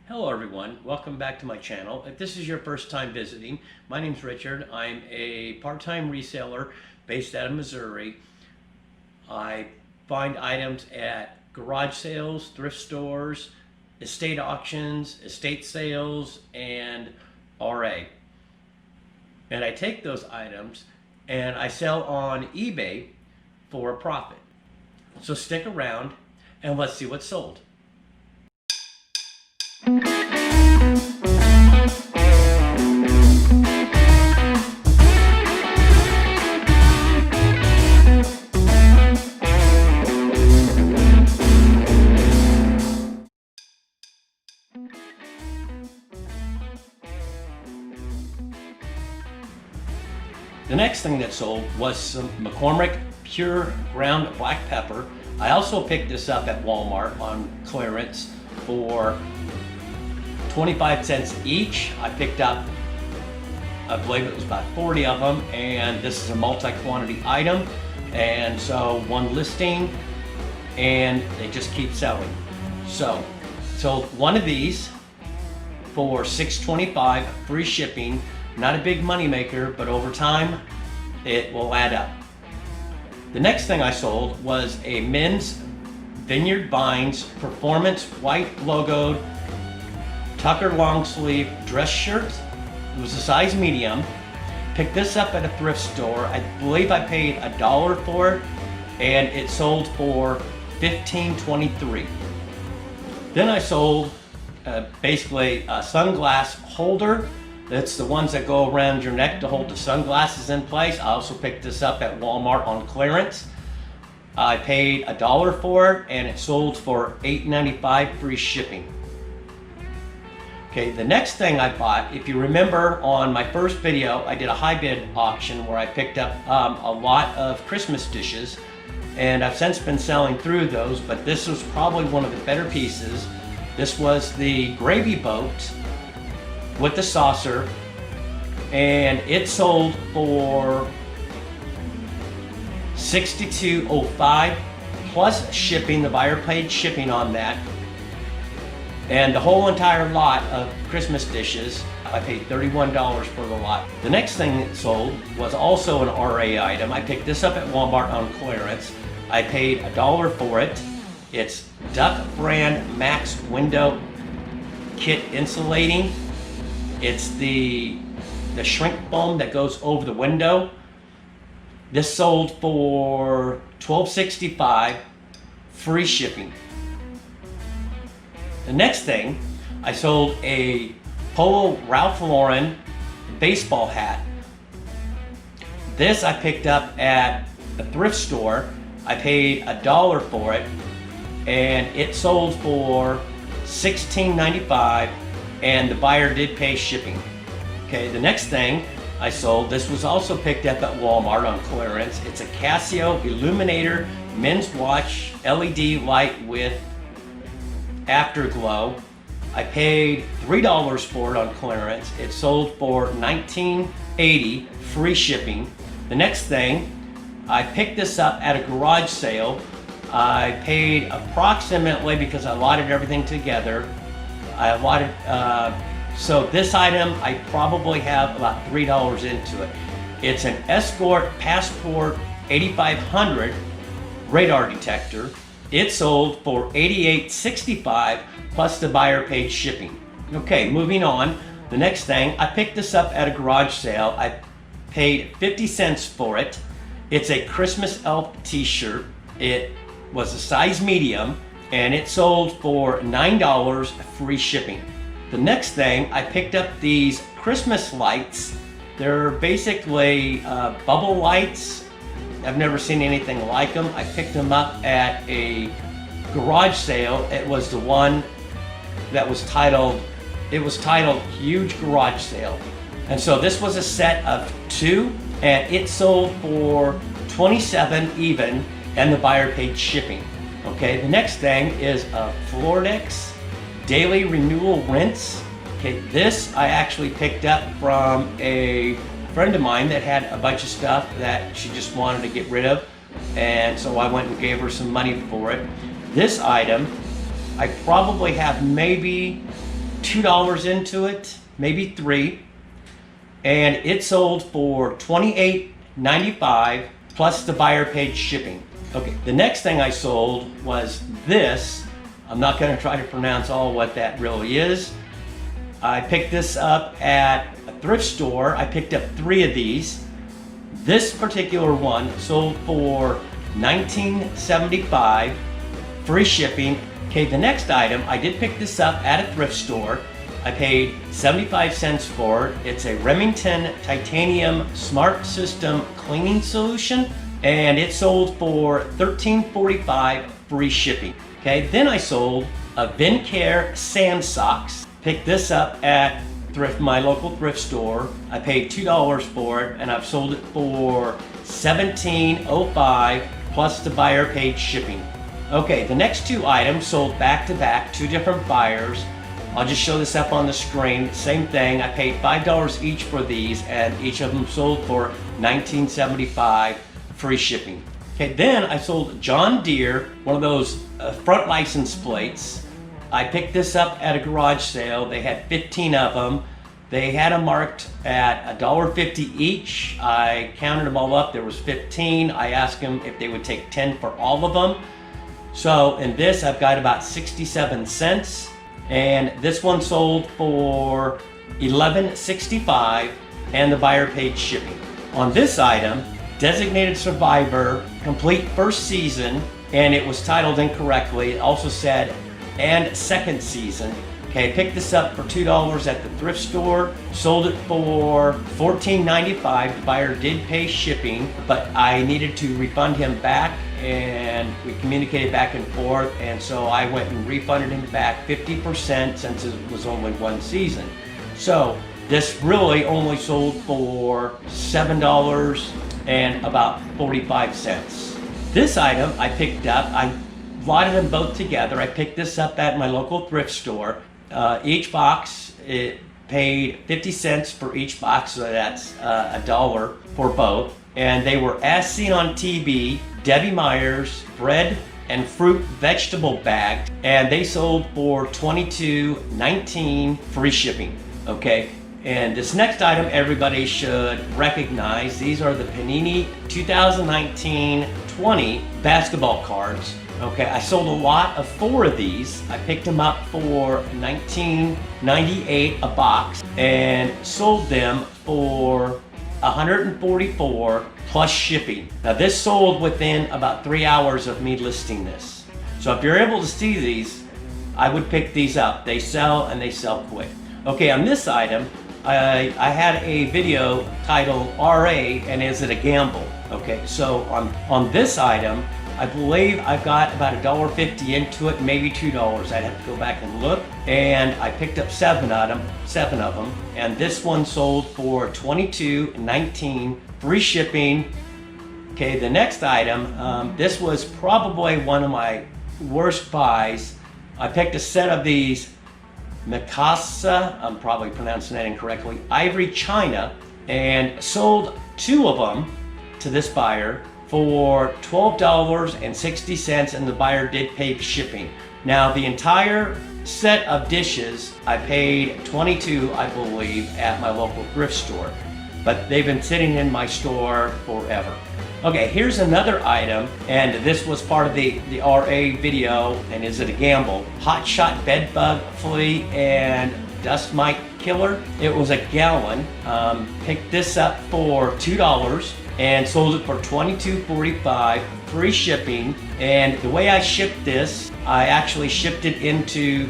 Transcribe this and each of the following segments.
Hello everyone, welcome back to my channel. If this is your first time visiting, my name's Richard. I'm a part-time reseller based out of Missouri. I find items at garage sales, thrift stores, estate auctions, estate sales, and RA. And I take those items and I sell on eBay for a profit. So stick around and let's see what's sold. The next thing that sold was some McCormick pure ground black pepper. I also picked this up at Walmart on clearance for 25 cents each. I picked up, I believe it was about 40 of them, and this is a multi-quantity item, and so one listing and they just keep selling. So one of these for $6.25, free shipping. Not a big money maker, but over time it will add up. The next thing I sold was a men's Vineyard Vines performance white logoed Tucker long sleeve dress shirt. It was a size medium. Picked this up at a thrift store. I believe I paid $1 for it, and it sold for $15.23. Then I sold basically a sunglass holder. That's the ones that go around your neck to hold the sunglasses in place. I also picked this up at Walmart on clearance. I paid $1 for it, and it sold for $8.95 free shipping. Okay, the next thing I bought, if you remember on my first video, I did a high bid auction where I picked up a lot of Christmas dishes, and I've since been selling through those, but this was probably one of the better pieces. This was the gravy boat with the saucer, and it sold for $62.05 plus shipping. The buyer paid shipping on that, and the whole entire lot of Christmas dishes, I paid $31 for the lot. The next thing it sold was also an RA item. I picked this up at Walmart on clearance. I paid $1 for it. It's Duck brand Max window kit insulating. It's the shrink foam that goes over the window. This sold for $12.65, free shipping. The next thing, I sold a Polo Ralph Lauren baseball hat. This I picked up at a thrift store. I paid $1 for it, and it sold for $16.95. And the buyer did pay shipping. Okay, the next thing I sold, this was also picked up at Walmart on clearance. It's a Casio Illuminator men's watch LED light with afterglow. I paid $3 for it on clearance. It sold for $19.80, free shipping. The next thing, I picked this up at a garage sale. I paid approximately, because I allotted everything together, so this item, I probably have about $3 into it. It's an Escort Passport 8500 radar detector. It sold for $88.65 plus the buyer paid shipping. Okay, moving on. The next thing, I picked this up at a garage sale. I paid 50 cents for it. It's a Christmas elf t-shirt. It was a size medium, and it sold for $9, free shipping. The next thing, I picked up these Christmas lights. They're basically bubble lights. I've never seen anything like them. I picked them up at a garage sale. It was the one that was titled, Huge Garage Sale. And so this was a set of 2, and it sold for $27 even, and the buyer paid shipping. Okay, the next thing is a Floordex Daily Renewal Rinse. Okay, this I actually picked up from a friend of mine that had a bunch of stuff that she just wanted to get rid of, and so I went and gave her some money for it. This item, I probably have maybe $2 into it, maybe $3, and it sold for $28.95 plus the buyer paid shipping. Okay, the next thing I sold was this. I'm not going to try to pronounce all what that really is. I picked this up at a thrift store. I picked up 3 of these. This particular one sold for $19.75, free shipping. Okay, the next item, I did pick this up at a thrift store. I paid 75 cents for it. It's a Remington Titanium Smart System Cleaning Solution, and it sold for $13.45, free shipping. Okay, then I sold a Vincare sand socks. Picked this up at my local thrift store. I paid $2 for it, and I've sold it for $17.05 plus the buyer paid shipping. Okay, the next 2 items sold back to back, 2 different buyers. I'll just show this up on the screen. Same thing, I paid $5 each for these, and each of them sold for $19.75, free shipping. Okay, then I sold John Deere, one of those front license plates. I picked this up at a garage sale. They had 15 of them. They had them marked at $1.50 each. I counted them all up, there was 15. I asked them if they would take 10 for all of them. So in this, I've got about 67 cents. And this one sold for $11.65, and the buyer paid shipping. On this item, Designated Survivor, complete first season, and it was titled incorrectly. It also said, and second season. Okay, I picked this up for $2 at the thrift store, sold it for $14.95. The buyer did pay shipping, but I needed to refund him back, and we communicated back and forth, and so I went and refunded him back 50% since it was only one season. So this really only sold for $7 and about 45 cents. This item I picked up, I lotted them both together. I picked this up at my local thrift store. Each box, it paid 50 cents for each box, so that's $1 for both. And they were As Seen on TV, Debbie Meyer's bread and fruit vegetable bags, and they sold for $22.19, free shipping. Okay, and this next item everybody should recognize. These are the Panini 2019-20 basketball cards. Okay, I sold a lot of 4 of these. I picked them up for $19.98 a box and sold them for $144 plus shipping. Now this sold within about 3 hours of me listing this. So if you're able to see these, I would pick these up. They sell, and they sell quick. Okay, on this item, I had a video titled RA and Is It a Gamble? Okay, so on this item, I believe I've got about $1.50 into it, maybe $2. I'd have to go back and look. And I picked up 7 of them. And this one sold for $22.19, free shipping. Okay, the next item, this was probably one of my worst buys. I picked a set of these Mikasa, I'm probably pronouncing that incorrectly, ivory china, and sold 2 of them to this buyer for $12.60, and the buyer did pay shipping. Now the entire set of dishes, I paid $22, I believe, at my local thrift store, but they've been sitting in my store forever. Okay, here's another item, and this was part of the RA video, and Is It a Gamble? Hot Shot Bed Bug, Flea, and Dust Mite Killer. It was a gallon. Picked this up for $2 and sold it for $22.45, free shipping. And the way I shipped this, I actually shipped it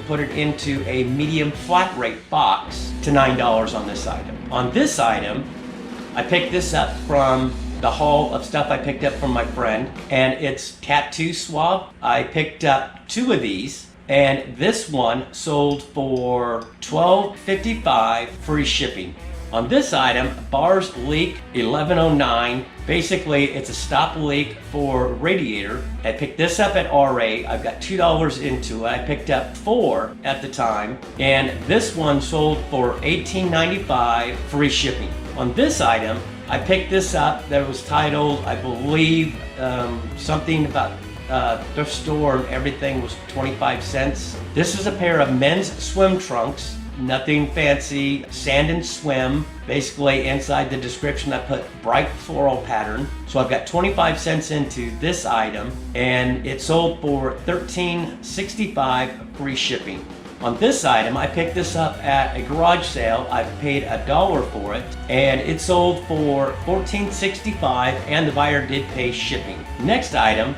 put it into a medium flat rate box to $9 on this item. On this item, I picked this up from the haul of stuff I picked up from my friend, and it's tattoo swab. I picked up 2 of these, and this one sold for $12.55, free shipping. On this item, bars leak 1109. Basically, it's a stop leak for radiator. I picked this up at RA. I've got $2 into it. I picked up 4 at the time, and this one sold for $18.95, free shipping. On this item, I picked this up that was titled, I believe, something about thrift store and everything was 25 cents. This is a pair of men's swim trunks. nothing fancy, sand and swim. Basically inside the description I put bright floral pattern. So I've got 25 cents into this item and it sold for $13.65 free shipping. On this item, I picked this up at a garage sale. I paid $1 for it and it sold for $14.65 and the buyer did pay shipping. Next item,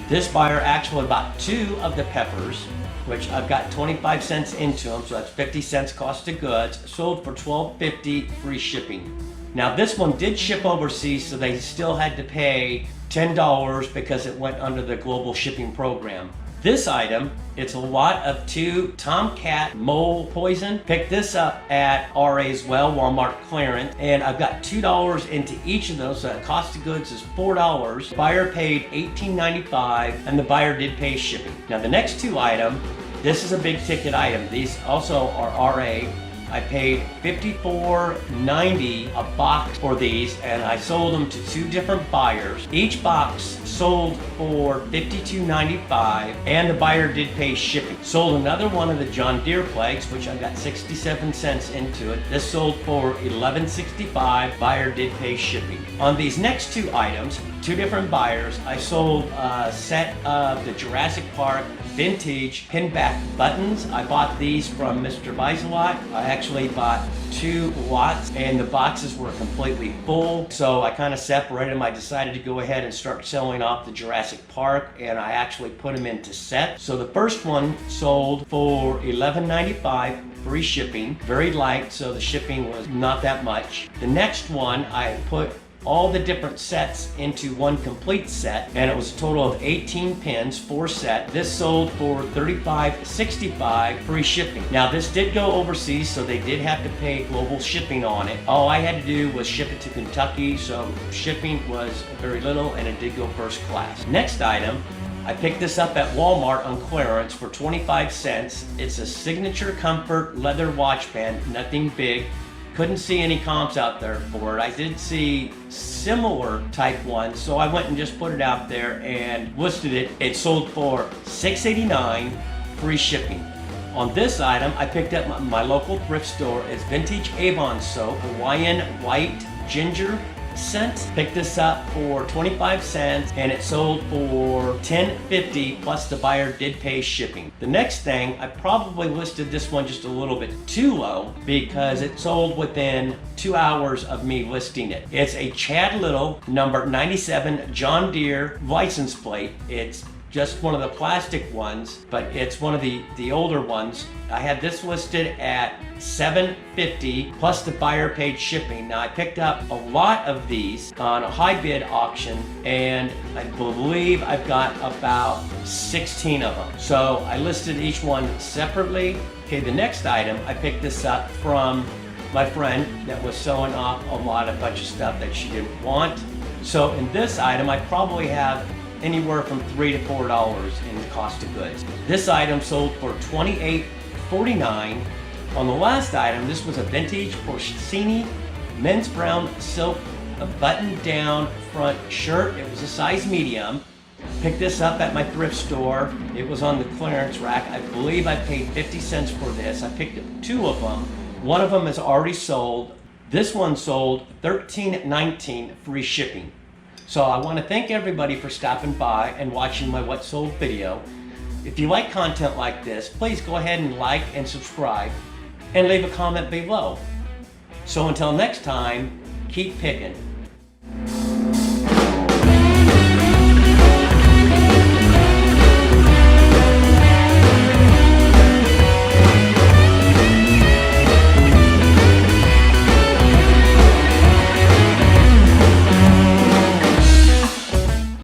this buyer actually bought 2 of the peppers, which I've got 25 cents into them, so that's 50 cents cost of goods, sold for $12.50 free shipping. Now this one did ship overseas, so they still had to pay $10 because it went under the global shipping program. This item, it's a lot of 2 Tomcat mole poison. Picked this up at RA's well, Walmart clearance, and I've got $2 into each of those, so the cost of goods is $4. Buyer paid $18.95 and the buyer did pay shipping. Now the next 2 items, this is a big ticket item. These also are RA. I paid $54.90 a box for these and I sold them to 2 different buyers. Each box sold for $52.95 and the buyer did pay shipping. Sold another one of the John Deere plagues, which I got 67 cents into it. This sold for $11.65, buyer did pay shipping. On these next 2 items, 2 different buyers, I sold a set of the Jurassic Park vintage pinback buttons. I bought these from Mr. Bisalot. I actually bought 2 lots and the boxes were completely full. So I kind of separated them. I decided to go ahead and start selling off the Jurassic Park and I actually put them into sets. So the first one sold for $11.95 free shipping. Very light, so the shipping was not that much. The next one I put all the different sets into one complete set and it was a total of 18 pins, 4 set. This sold for $35.65 free shipping. Now this did go overseas, so they did have to pay global shipping on it. All I had to do was ship it to Kentucky, so shipping was very little and it did go first class. Next item, I picked this up at Walmart on clearance for 25 cents. It's a Signature Comfort leather watch band, nothing big. Couldn't see any comps out there for it. I did see similar type ones, so I went and just put it out there and listed it. It sold for $6.89 free shipping. On this item, I picked up my local thrift store. It's vintage Avon soap, Hawaiian white ginger scent. Picked this up for 25 cents and it sold for $10.50 plus the buyer did pay shipping. The next thing, I probably listed this one just a little bit too low because it sold within 2 hours of me listing it. It's a Chad Little number 97 John Deere license plate. It's just one of the plastic ones, but it's one of the older ones. I had this listed at $7.50 plus the buyer paid shipping. Now I picked up a lot of these on a high bid auction and I believe I've got about 16 of them. So I listed each one separately. Okay, the next item, I picked this up from my friend that was selling off a bunch of stuff that she didn't want. So in this item, I probably have anywhere from $3 to $4 in the cost of goods. This item sold for $28.49. On the last item, this was a vintage Porcini men's brown silk button-down front shirt. It was a size medium. Picked this up at my thrift store. It was on the clearance rack. I believe I paid 50 cents for this. I picked up 2 of them. One of them is already sold. This one sold $13.19 free shipping. So I want to thank everybody for stopping by and watching my What Sold video. If you like content like this, please go ahead and like and subscribe and leave a comment below. So until next time, keep picking.